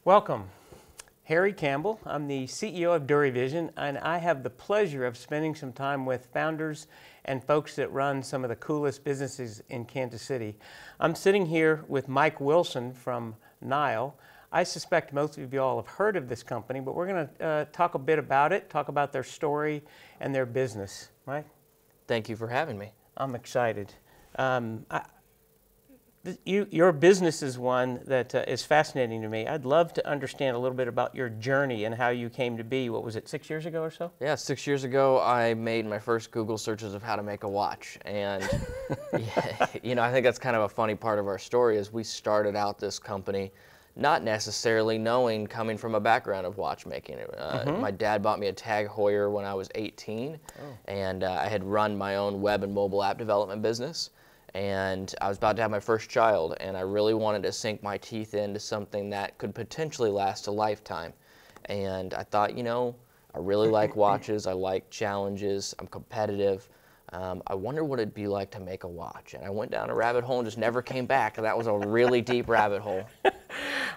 Welcome. Harry Campbell. I'm the CEO of DuraVision, and I have the pleasure of spending some time with founders and folks that run some of the coolest businesses in Kansas City. I'm sitting here with Mike Wilson from Niall. I suspect most of you all have heard of this company, but we're going to talk a bit about it, talk about their story and their business. Mike? Thank you for having me. I'm excited. Your business is one that is fascinating to me. I'd love to understand a little bit about your journey and how you came to be. What was it, 6 years ago or so? Yeah, 6 years ago, I made my first Google searches of how to make a watch. And, yeah, I think that's kind of a funny part of our story is we started out this company not necessarily knowing, coming from a background of watchmaking. My dad bought me a Tag Heuer when I was 18, and I had run my own web and mobile app development business. And I was about to have my first child, and I really wanted to sink my teeth into something that could potentially last a lifetime. And I thought, I really like watches, I like challenges, I'm competitive. I wonder what it'd be like to make a watch. And I went down a rabbit hole and just never came back. That was a really deep rabbit hole.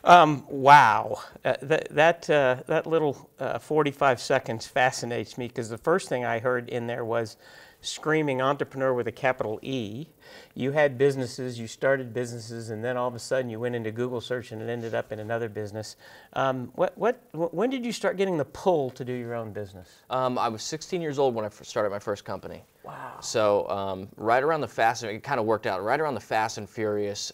Wow, that little 45 seconds fascinates me, because the first thing I heard in there was screaming entrepreneur with a capital E. You had businesses, you started businesses, and then all of a sudden you went into Google search and it ended up in another business. When did you start getting the pull to do your own business? I was 16 years old when I started my first company. Wow. So right around the it kind of worked out, right around the Fast and Furious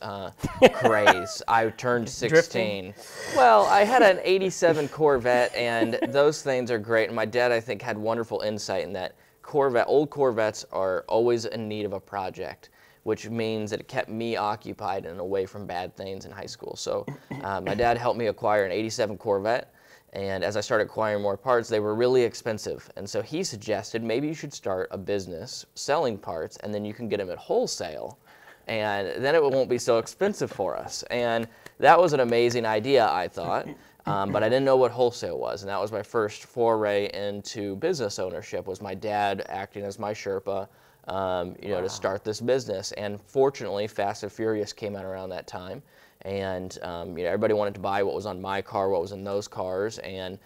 craze, I turned 16. Drifting? Well, I had an 87 Corvette, and those things are great. And my dad, I think, had wonderful insight in that old Corvettes are always in need of a project, which means that it kept me occupied and away from bad things in high school. So my dad helped me acquire an 87 Corvette, and as I started acquiring more parts, they were really expensive. And so he suggested maybe you should start a business selling parts, and then you can get them at wholesale, and then it won't be so expensive for us. And that was an amazing idea, I thought. But I didn't know what wholesale was, and that was my first foray into business ownership, was my dad acting as my Sherpa, to start this business. And fortunately, Fast and Furious came out around that time, and everybody wanted to buy what was on my car, what was in those cars, and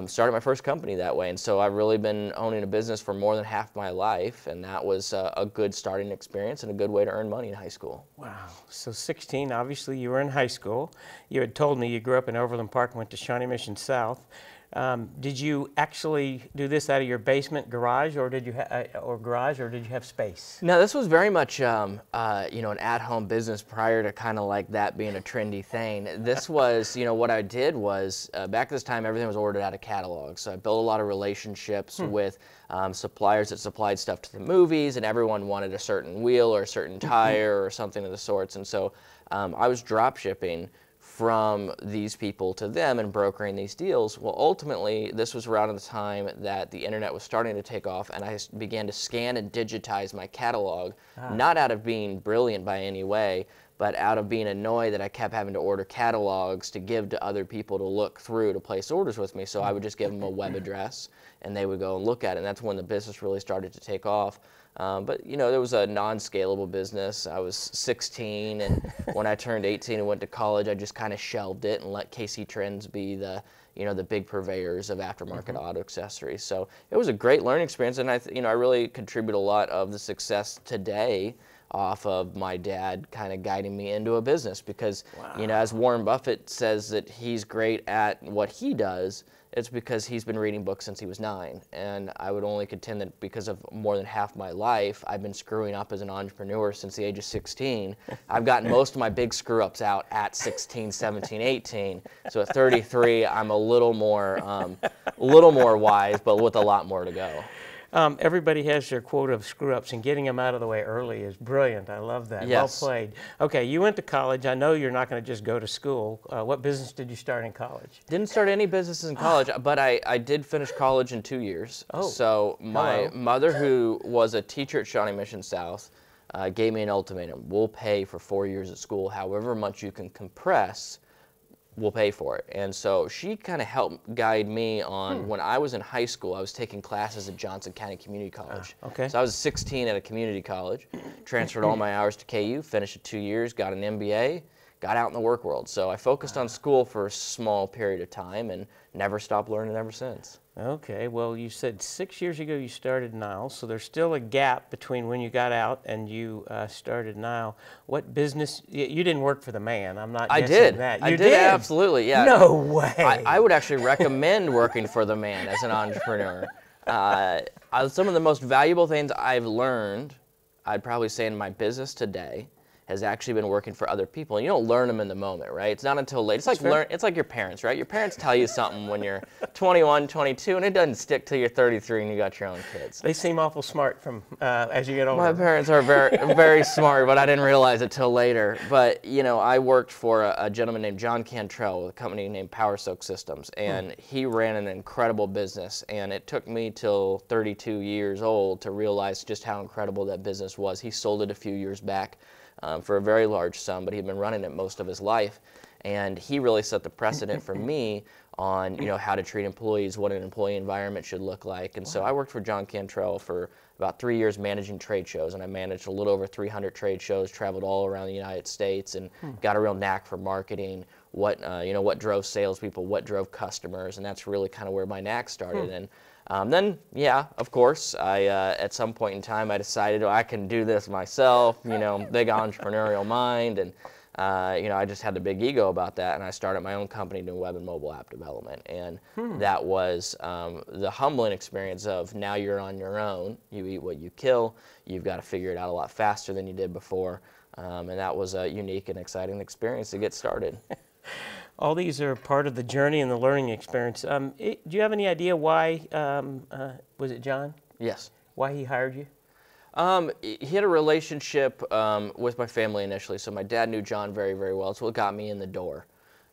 started my first company that way. And so I've really been owning a business for more than half my life, and that was a good starting experience and a good way to earn money in high school. Wow. So 16, obviously you were in high school. You had told me you grew up in Overland Park and went to Shawnee Mission South. Did you actually do this out of your basement garage, or did you have space? No, this was very much an at-home business prior to kind of like that being a trendy thing. This was, what I did was back at this time everything was ordered out of catalogs. So I built a lot of relationships with suppliers that supplied stuff to the movies, and everyone wanted a certain wheel or a certain tire or something of the sorts. And so I was drop shipping from these people to them and brokering these deals. Well, ultimately, this was around the time that the internet was starting to take off, and I began to scan and digitize my catalog, not out of being brilliant by any way, but out of being annoyed that I kept having to order catalogs to give to other people to look through to place orders with me. So I would just give them a web address, and they would go and look at it, and that's when the business really started to take off. But there was a non-scalable business. I was 16, and when I turned 18 and went to college, I just kind of shelved it and let KC Trends be the big purveyors of aftermarket auto accessories. So it was a great learning experience, and I really contribute a lot of the success today off of my dad kind of guiding me into a business, because as Warren Buffett says that he's great at what he does, it's because he's been reading books since he was 9. And I would only contend that because of more than half my life, I've been screwing up as an entrepreneur since the age of 16. I've gotten most of my big screw ups out at 16, 17, 18. So at 33, I'm a little more wise, but with a lot more to go. Everybody has their quota of screw-ups, and getting them out of the way early is brilliant. I love that. Yes. Well played. Okay, you went to college. I know you're not going to just go to school. What business did you start in college? Didn't start any businesses in college, but I did finish college in 2 years. Oh, so my mother, who was a teacher at Shawnee Mission South, gave me an ultimatum. We'll pay for 4 years at school, however much you can compress, we'll pay for it. And so she kind of helped guide me on, when I was in high school, I was taking classes at Johnson County Community College. Okay. So I was 16 at a community college, transferred all my hours to KU, finished at 2 years, got an MBA, got out in the work world. So I focused on school for a small period of time and never stopped learning ever since. Okay, well, you said 6 years ago you started NIALLs, so there's still a gap between when you got out and you started NIALL. What business? You didn't work for the man. I'm not guessing that. I did, absolutely, yeah. No way. I would actually recommend working for the man as an entrepreneur. Some of the most valuable things I've learned, I'd probably say in my business today, has actually been working for other people. And you don't learn them in the moment, right? It's not until late. It's like your parents, right? Your parents tell you something when you're 21, 22, and it doesn't stick till you're 33 and you got your own kids. They seem awful smart from as you get older. My parents are very, very smart, but I didn't realize it till later. But, you know, I worked for a gentleman named John Cantrell with a company named Power Soak Systems, and he ran an incredible business. And it took me till 32 years old to realize just how incredible that business was. He sold it a few years back. For a very large sum, but he'd been running it most of his life, and he really set the precedent for me on, you know, how to treat employees, what an employee environment should look like. And so I worked for John Cantrell for about 3 years managing trade shows, and I managed a little over 300 trade shows, traveled all around the United States, and got a real knack for marketing, what drove salespeople, what drove customers, and that's really kind of where my knack started. And then, yeah, of course, at some point in time, I decided, I can do this myself, you know, big entrepreneurial mind, and, you know, I just had the big ego about that, and I started my own company doing web and mobile app development, and that was the humbling experience of now you're on your own, you eat what you kill, you've got to figure it out a lot faster than you did before, and that was a unique and exciting experience to get started. All these are part of the journey and the learning experience. Do you have any idea why, was it John? Yes. Why he hired you? He had a relationship with my family initially, so my dad knew John very, very well. It's what got me in the door.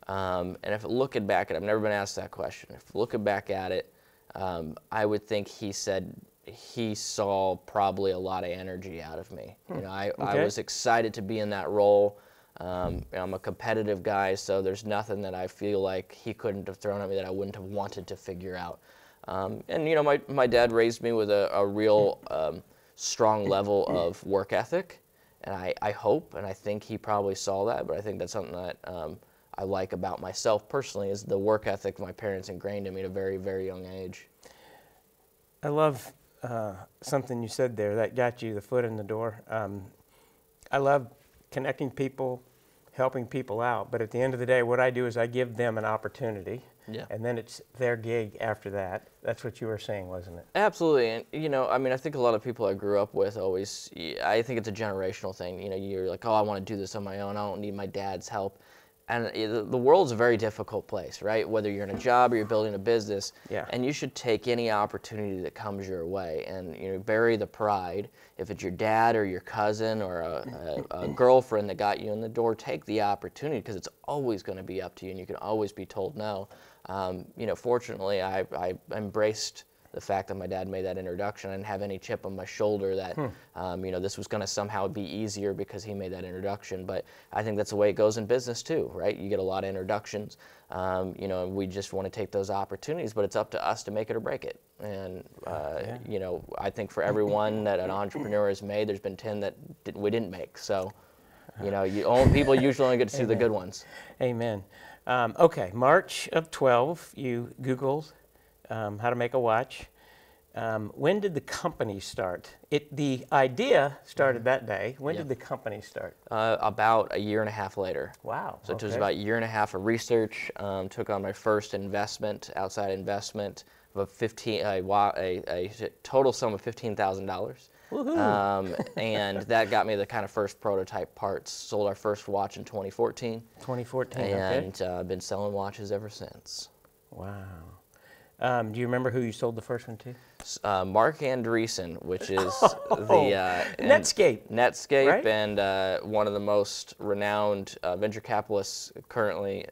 And if looking back at it, I've never been asked that question. If looking back at it, I would think he said he saw probably a lot of energy out of me. You know, I was excited to be in that role. I'm a competitive guy, so there's nothing that I feel like he couldn't have thrown at me that I wouldn't have wanted to figure out. And you know, my dad raised me with a real strong level of work ethic, and I hope and I think he probably saw that. But I think that's something that I like about myself personally, is the work ethic my parents ingrained in me at a very, very young age. I love something you said there that got you the foot in the door. I love connecting people, helping people out, but at the end of the day, what I do is I give them an opportunity, and then it's their gig after that. That's what you were saying, wasn't it? Absolutely, and you know, I mean, I think a lot of people I grew up with always, I think it's a generational thing. You know, you're like, oh, I want to do this on my own. I don't need my dad's help. And the world's a very difficult place, right? Whether you're in a job or you're building a business, and you should take any opportunity that comes your way, and you know, bury the pride. If it's your dad or your cousin or a girlfriend that got you in the door, take the opportunity, because it's always going to be up to you, and you can always be told no. You know, fortunately, I embraced the fact that my dad made that introduction. I didn't have any chip on my shoulder that, you know, this was going to somehow be easier because he made that introduction. But I think that's the way it goes in business too, right? You get a lot of introductions, you know, and we just want to take those opportunities, but it's up to us to make it or break it. And, you know, I think for every one that an entrepreneur has made, there's been 10 that we didn't make. So, you know, people usually only get to see the good ones. Amen. Okay, March of 12, you Googled how to make a watch. When did the company start? The idea started that day. When did the company start? About a year and a half later. Wow. So it was about a year and a half of research. Took on my first investment, outside investment, of a total sum of $15,000. And that got me the kind of first prototype parts. Sold our first watch in 2014. 2014, and I've been selling watches ever since. Wow. Do you remember who you sold the first one to? Mark Andreessen, which is the Netscape, right? And one of the most renowned venture capitalists currently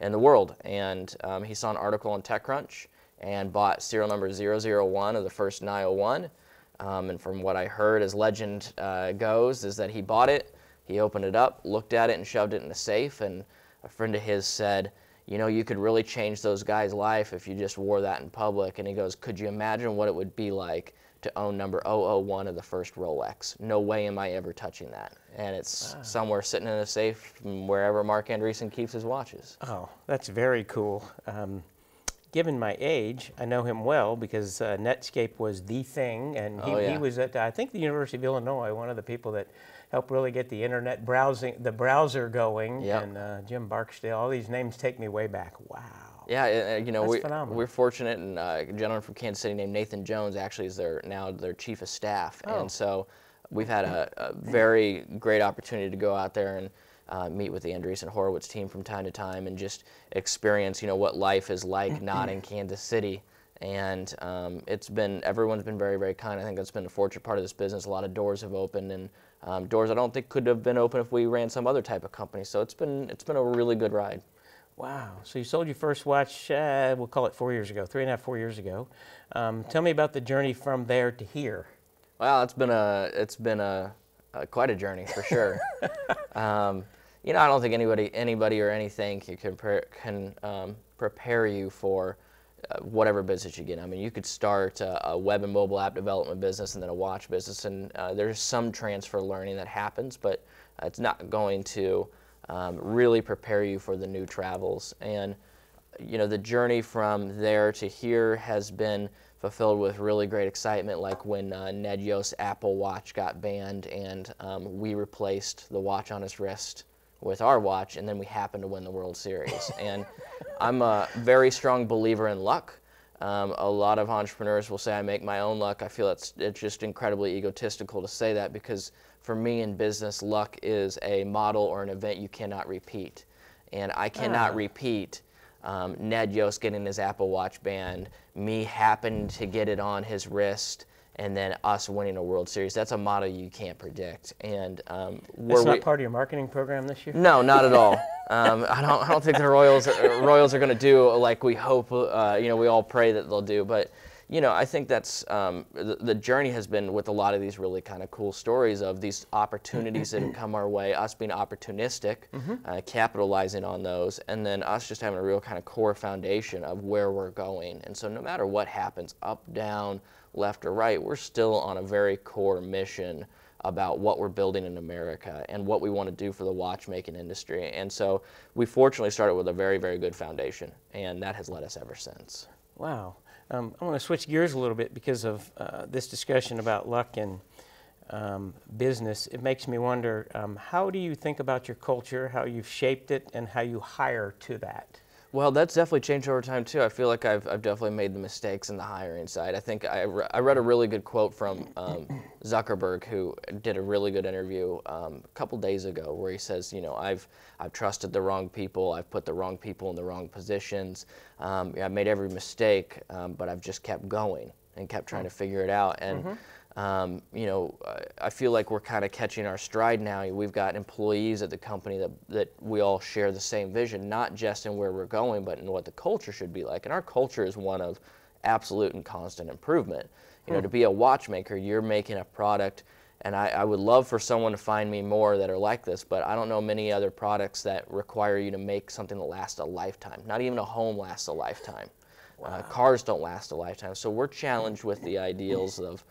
in the world. And he saw an article on TechCrunch and bought serial number 001 of the first Niall 1. And from what I heard, as legend goes, is that he bought it, he opened it up, looked at it, and shoved it in a safe. And a friend of his said, you know, you could really change those guys' life if you just wore that in public. And he goes, could you imagine what it would be like to own number 001 of the first Rolex. No way am I ever touching that. And it's somewhere sitting in a safe wherever Mark Andreessen keeps his watches. Oh, that's very cool. Given my age, I know him well because Netscape was the thing, and he was at, I think, the University of Illinois, one of the people that helped really get the internet browsing, the browser going, and Jim Barksdale, all these names take me way back. Wow. Yeah, you know, phenomenal. we're fortunate, and a gentleman from Kansas City named Nathan Jones actually is now their chief of staff, and so we've had a very great opportunity to go out there and meet with the Andreessen Horowitz team from time to time and just experience, you know, what life is like not in Kansas City. And everyone's been very, very kind. I think that's been the fortunate part of this business. A lot of doors have opened, and doors I don't think could have been open if we ran some other type of company. So it's been a really good ride. Wow. So you sold your first watch, we'll call it 4 years ago, 3.5, 4 years ago. Tell me about the journey from there to here. Well, it's been quite a journey for sure. You know, I don't think anybody or anything can prepare you for whatever business you get. I mean, you could start a web and mobile app development business and then a watch business, and there's some transfer learning that happens, but it's not going to really prepare you for the new travels. And you know, the journey from there to here has been fulfilled with really great excitement, like when Ned Yost's Apple Watch got banned and we replaced the watch on his wrist with our watch, and then we happened to win the World Series. And I'm a very strong believer in luck. A lot of entrepreneurs will say I make my own luck. I feel it's just incredibly egotistical to say that, because for me in business, luck is a model or an event you cannot repeat. And I cannot repeat Ned Yost getting his Apple Watch banned, me happened to get it on his wrist, and then us winning a World Series. That's a model you can't predict. And that's not part of your marketing program this year? No, not at all. I don't think the Royals are going to do like we hope. You know, we all pray that they'll do. But you know, I think that's the journey has been with a lot of these really kind of cool stories of these opportunities that have come our way. Us being opportunistic, capitalizing on those, and then us just having a real kind of core foundation of where we're going. And so, no matter what happens, up, down, left or right, we're still on a very core mission about what we're building in America and what we want to do for the watchmaking industry. And so we fortunately started with a very, very good foundation, and that has led us ever since. Wow. I want to switch gears a little bit because of this discussion about luck and business. It makes me wonder, how do you think about your culture, how you've shaped it, and how you hire to that? Well, that's definitely changed over time too. I feel like I've definitely made the mistakes in the hiring side. I think I read a really good quote from Zuckerberg, who did a really good interview a couple days ago, where he says, you know, I've trusted the wrong people, I've put the wrong people in the wrong positions, I've made every mistake, but I've just kept going and kept trying to figure it out. And you know, I feel like we're kind of catching our stride now. We've got employees at the company that we all share the same vision, not just in where we're going, but in what the culture should be like. And our culture is one of absolute and constant improvement. You know, to be a watchmaker, you're making a product, and I would love for someone to find me more that are like this, but I don't know many other products that require you to make something that lasts a lifetime. Not even a home lasts a lifetime. Wow. Cars don't last a lifetime. So we're challenged with the ideals of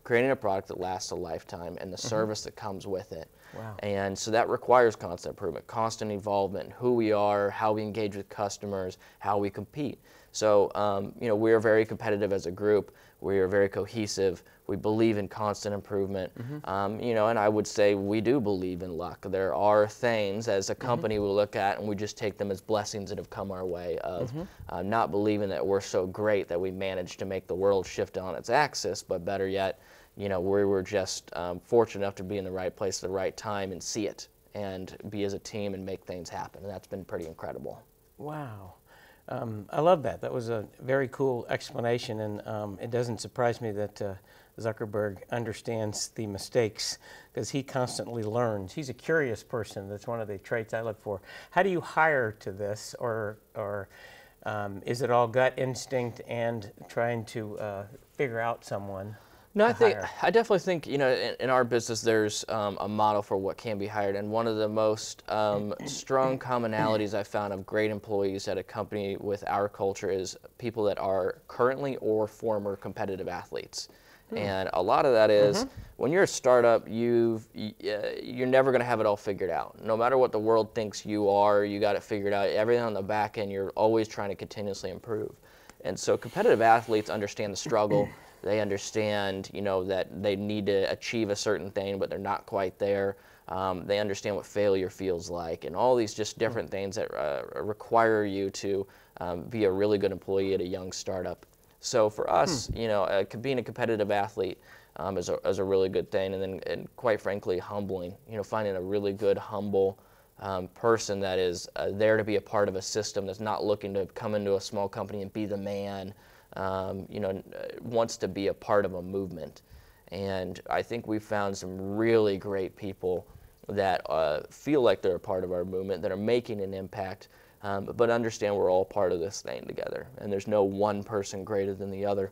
creating a product that lasts a lifetime and the service that comes with it. Wow. And so that requires constant improvement, constant involvement, who we are, how we engage with customers, how we compete. So, you know, we are very competitive as a group. We are very cohesive. We believe in constant improvement. You know, and I would say we do believe in luck. There are things as a company we look at and we just take them as blessings that have come our way of not believing that we're so great that we managed to make the world shift on its axis, but better yet, you know, we were just fortunate enough to be in the right place at the right time and see it and be as a team and make things happen. And that's been pretty incredible. Wow. I love that. That was a very cool explanation, and it doesn't surprise me that Zuckerberg understands the mistakes, because he constantly learns. He's a curious person. That's one of the traits I look for. How do you hire to this, or is it all gut instinct and trying to figure out someone? No, I definitely think, you know, in our business there's a model for what can be hired, and one of the most strong commonalities I found of great employees at a company with our culture is people that are currently or former competitive athletes. And a lot of that is when you're a startup, you're never going to have it all figured out. No matter what the world thinks you are, you got it figured out. Everything on the back end, you're always trying to continuously improve. And so competitive athletes understand the struggle. They understand, that they need to achieve a certain thing, but they're not quite there. They understand what failure feels like, and all these just different things that require you to be a really good employee at a young startup. So for us, being a competitive athlete is a really good thing, and quite frankly, humbling. Finding a really good, humble person that is there to be a part of a system, that's not looking to come into a small company and be the man. Wants to be a part of a movement. And I think we've found some really great people that feel like they're a part of our movement, that are making an impact, but understand we're all part of this thing together. And there's no one person greater than the other.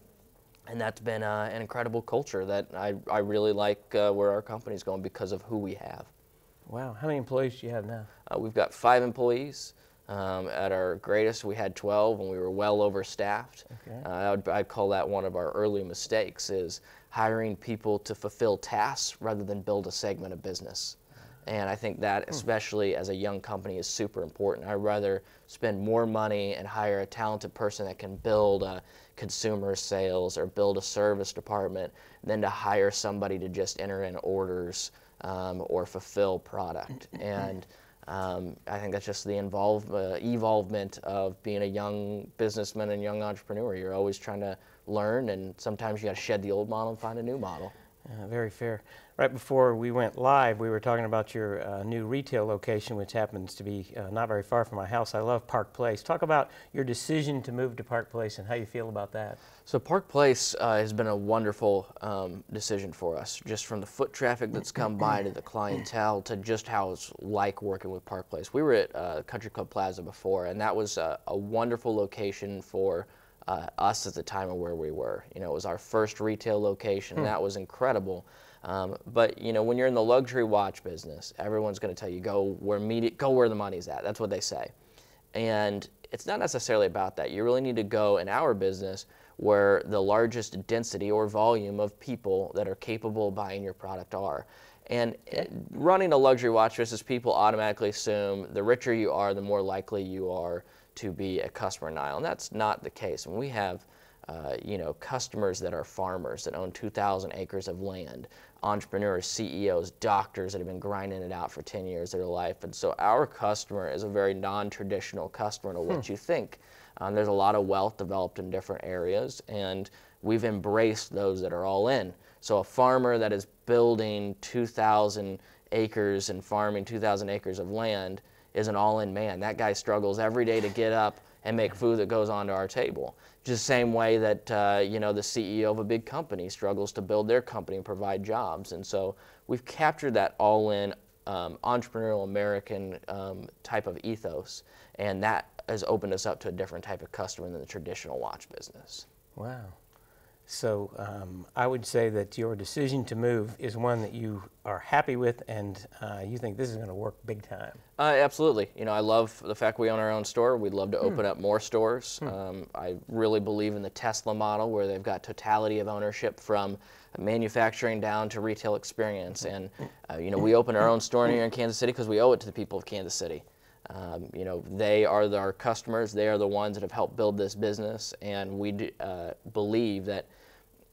And that's been an incredible culture that I really like where our company's going because of who we have. Wow. How many employees do you have now? We've got 5 employees. At our greatest, we had 12, and we were well overstaffed. Okay. I'd call that one of our early mistakes, is hiring people to fulfill tasks rather than build a segment of business. And I think that, especially as a young company, is super important. I'd rather spend more money and hire a talented person that can build consumer sales or build a service department than to hire somebody to just enter in orders or fulfill product. And I think that's just the evolvement of being a young businessman and young entrepreneur. You're always trying to learn, and sometimes you got to shed the old model and find a new model. Very fair. Right before we went live, we were talking about your new retail location, which happens to be not very far from my house. I love Park Place. Talk about your decision to move to Park Place and how you feel about that. So Park Place has been a wonderful decision for us, just from the foot traffic that's come by to the clientele to just how it's like working with Park Place. We were at Country Club Plaza before, and that was a wonderful location for us at the time of where we were. It was our first retail location, and that was incredible. But when you're in the luxury watch business, everyone's going to tell you go where the money's at. That's what they say, and it's not necessarily about that. You really need to go in our business where the largest density or volume of people that are capable of buying your product are. And running a luxury watch business, people automatically assume the richer you are, the more likely you are to be a customer Niall, and that's not the case. When we have customers that are farmers that own 2,000 acres of land, entrepreneurs, CEOs, doctors that have been grinding it out for 10 years of their life. And so our customer is a very non-traditional customer to what you think. There's a lot of wealth developed in different areas, and we've embraced those that are all in. So a farmer that is building 2,000 acres and farming 2,000 acres of land is an all-in man. That guy struggles every day to get up and make food that goes onto our table. Just the same way that the CEO of a big company struggles to build their company and provide jobs. And so we've captured that all-in entrepreneurial American type of ethos, and that has opened us up to a different type of customer than the traditional watch business. Wow. So I would say that your decision to move is one that you are happy with, and you think this is going to work big time. Absolutely. I love the fact we own our own store. We'd love to open up more stores. I really believe in the Tesla model, where they've got totality of ownership from manufacturing down to retail experience. And we open our own store here in Kansas City because we owe it to the people of Kansas City. They are our customers. They are the ones that have helped build this business, and we believe that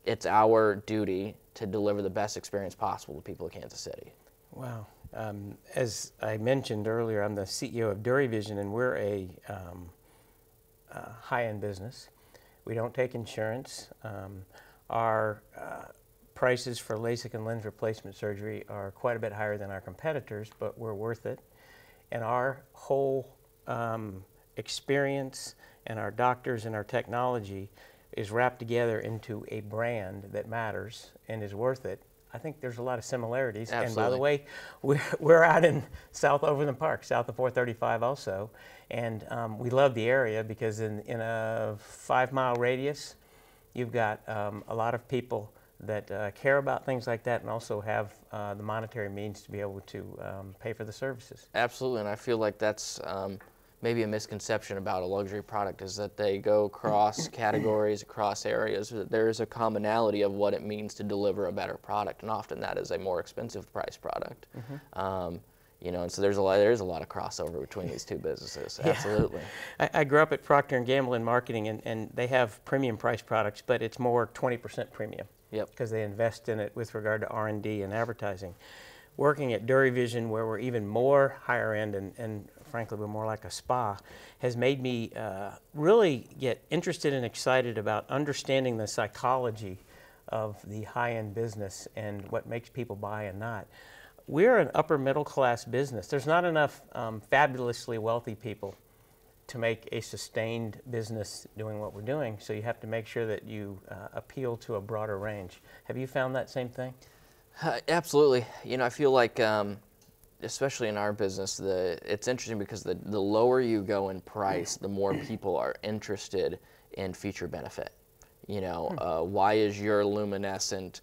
it's our duty to deliver the best experience possible to people of Kansas City. Wow. As I mentioned earlier, I'm the CEO of Dury Vision, and we're a high-end business. We don't take insurance. Our prices for LASIK and lens replacement surgery are quite a bit higher than our competitors, but we're worth it. And our whole experience and our doctors and our technology is wrapped together into a brand that matters and is worth it. I think there's a lot of similarities. Absolutely. And by the way, we're out in South Overland Park, south of 435 also. And we love the area because in a 5-mile radius, you've got a lot of people that care about things like that and also have the monetary means to be able to pay for the services. Absolutely, and I feel like that's maybe a misconception about a luxury product is that they go across categories, across areas. There is a commonality of what it means to deliver a better product, and often that is a more expensive price product. You know, and so there's a lot of crossover between these two businesses. Yeah. Absolutely. I grew up at Procter & Gamble in marketing, and they have premium price products, but it's more 20% premium. Yep. Because they invest in it with regard to R&D and advertising. Working at Dury Vision, where we're even more higher end and frankly we're more like a spa, has made me really get interested and excited about understanding the psychology of the high-end business and what makes people buy and not. We're an upper middle class business. There's not enough fabulously wealthy people to make a sustained business doing what we're doing, so you have to make sure that you appeal to a broader range. Have you found that same thing? Absolutely. You know, I feel like, especially in our business, it's interesting because the lower you go in price, the more people are interested in feature benefit. You know, why is your luminescent,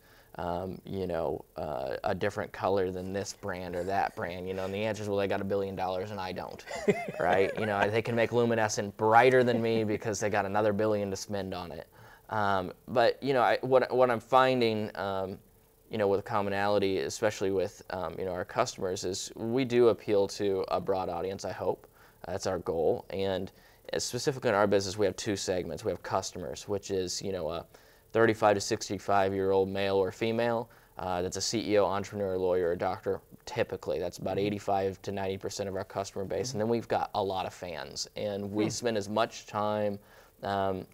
you know, a different color than this brand or that brand? You know, and the answer is, well, they got $1 billion and I don't, right? You know, they can make luminescent brighter than me because they got another $1 billion to spend on it. But you know, what I'm finding, you know, with a commonality, especially with you know, our customers, is we do appeal to a broad audience. I hope that's our goal. And specifically in our business, we have two segments. We have customers, which is, you know, a 35 to 65-year-old male or female that's a CEO, entrepreneur, lawyer, or doctor. Typically, that's about 85 to 90% of our customer base. And then we've got a lot of fans, and we spend as much time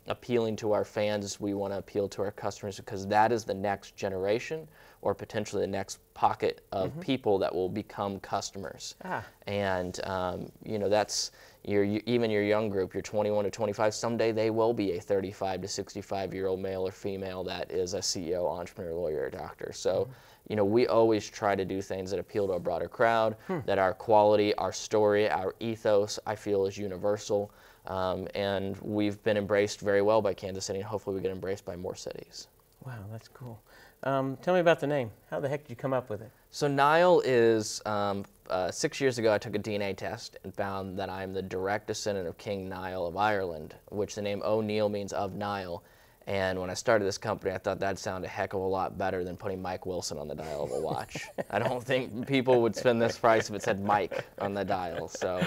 appealing to our fans as we want to appeal to our customers, because that is the next generation or potentially the next pocket of people that will become customers. And you know, that's even your young group, your 21 to 25, someday they will be a 35 to 65-year-old male or female that is a CEO, entrepreneur, lawyer, or doctor. So you know, we always try to do things that appeal to a broader crowd, that our quality, our story, our ethos, I feel, is universal. And we've been embraced very well by Kansas City, and hopefully we get embraced by more cities. Wow, that's cool. Tell me about the name. How the heck did you come up with it? So Niall is, 6 years ago I took a DNA test and found that I'm the direct descendant of King Niall of Ireland, which the name O'Neill means of Niall. And when I started this company, I thought that'd sound a heck of a lot better than putting Mike Wilson on the dial of a watch. I don't think people would spend this price if it said Mike on the dial. So,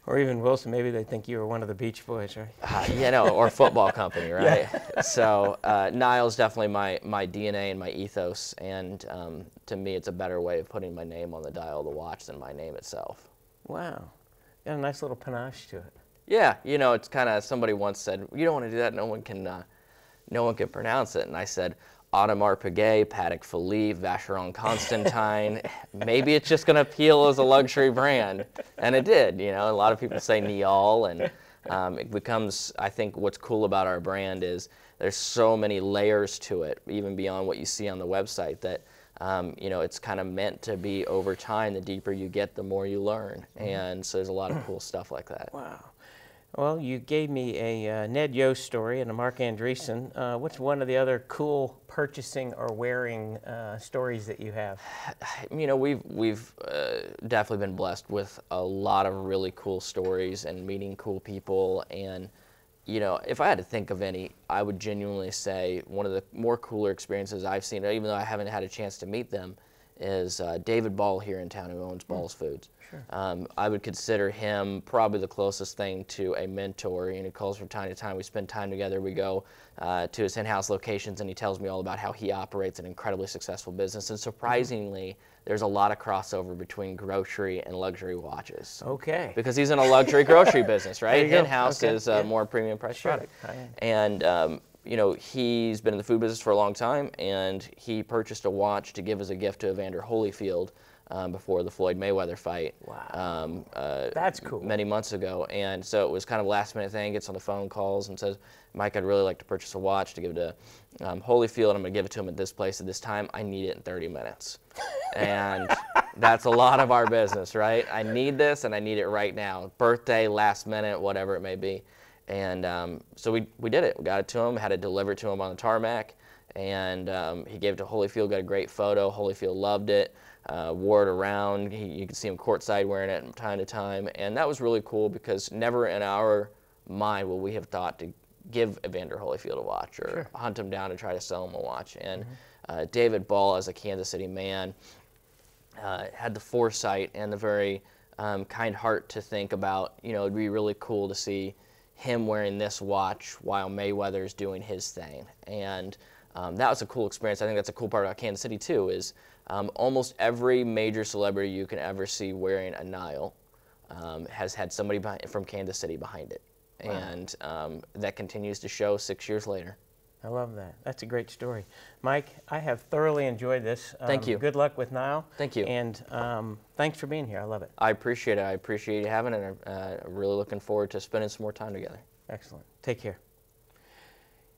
or even Wilson, maybe they think you were one of the Beach Boys, right? You know, or football company, right? Yeah. So Niall's definitely my DNA and my ethos, and to me it's a better way of putting my name on the dial of the watch than my name itself. Wow, got a nice little panache to it. Yeah, you know, it's kind of, somebody once said, you don't want to do that, no one can pronounce it. And I said, Audemars Piguet, Patek Philippe, Vacheron Constantine. Maybe it's just going to appeal as a luxury brand. And it did. You know, a lot of people say Niall, and it becomes, I think what's cool about our brand is there's so many layers to it, even beyond what you see on the website, that you know, it's kind of meant to be over time. The deeper you get, the more you learn. And so there's a lot of cool stuff like that. Wow. Well, you gave me a Ned Yost story and a Mark Andreessen. What's one of the other cool purchasing or wearing stories that you have? You know, we've definitely been blessed with a lot of really cool stories and meeting cool people. And you know, if I had to think of any, I would genuinely say one of the more cooler experiences I've seen, even though I haven't had a chance to meet them, is David Ball here in town, who owns Ball's Foods. Sure. I would consider him probably the closest thing to a mentor, and he calls from time to time. We spend time together. We go to his in-house locations, and he tells me all about how he operates an incredibly successful business. And surprisingly, there's a lot of crossover between grocery and luxury watches. Okay. Because he's in a luxury grocery business, right? In-house okay. is a more premium price product. And you know, he's been in the food business for a long time, and he purchased a watch to give as a gift to Evander Holyfield before the Floyd Mayweather fight. Wow. That's cool. Many months ago. And so it was kind of last minute thing, gets on the phone calls and says, Mike, I'd really like to purchase a watch to give to Holyfield. I'm going to give it to him at this place at this time. I need it in 30 minutes. And that's a lot of our business, right? I need this and I need it right now. Birthday, last minute, whatever it may be. And so we did it. We got it to him, had it delivered to him on the tarmac, and he gave it to Holyfield, got a great photo. Holyfield loved it. wore it around. You could see him courtside wearing it from time to time, and that was really cool because never in our mind would we have thought to give Evander Holyfield a watch or Sure. hunt him down and try to sell him a watch. And David Ball, as a Kansas City man, had the foresight and the very kind heart to think about, it'd be really cool to see him wearing this watch while Mayweather's doing his thing. And that was a cool experience. I think that's a cool part about Kansas City too, is almost every major celebrity you can ever see wearing a Niall has had somebody from Kansas City behind it. Wow. And that continues to show 6 years later. I love that. That's a great story. Mike, I have thoroughly enjoyed this. Thank you. Good luck with Niall. Thank you. And thanks for being here. I love it. I appreciate it. I appreciate you having it. And I'm really looking forward to spending some more time together. Excellent. Take care.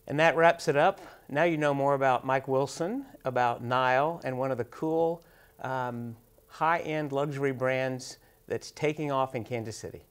And that wraps it up. Now you know more about Mike Wilson, about Niall, and one of the cool high-end luxury brands that's taking off in Kansas City.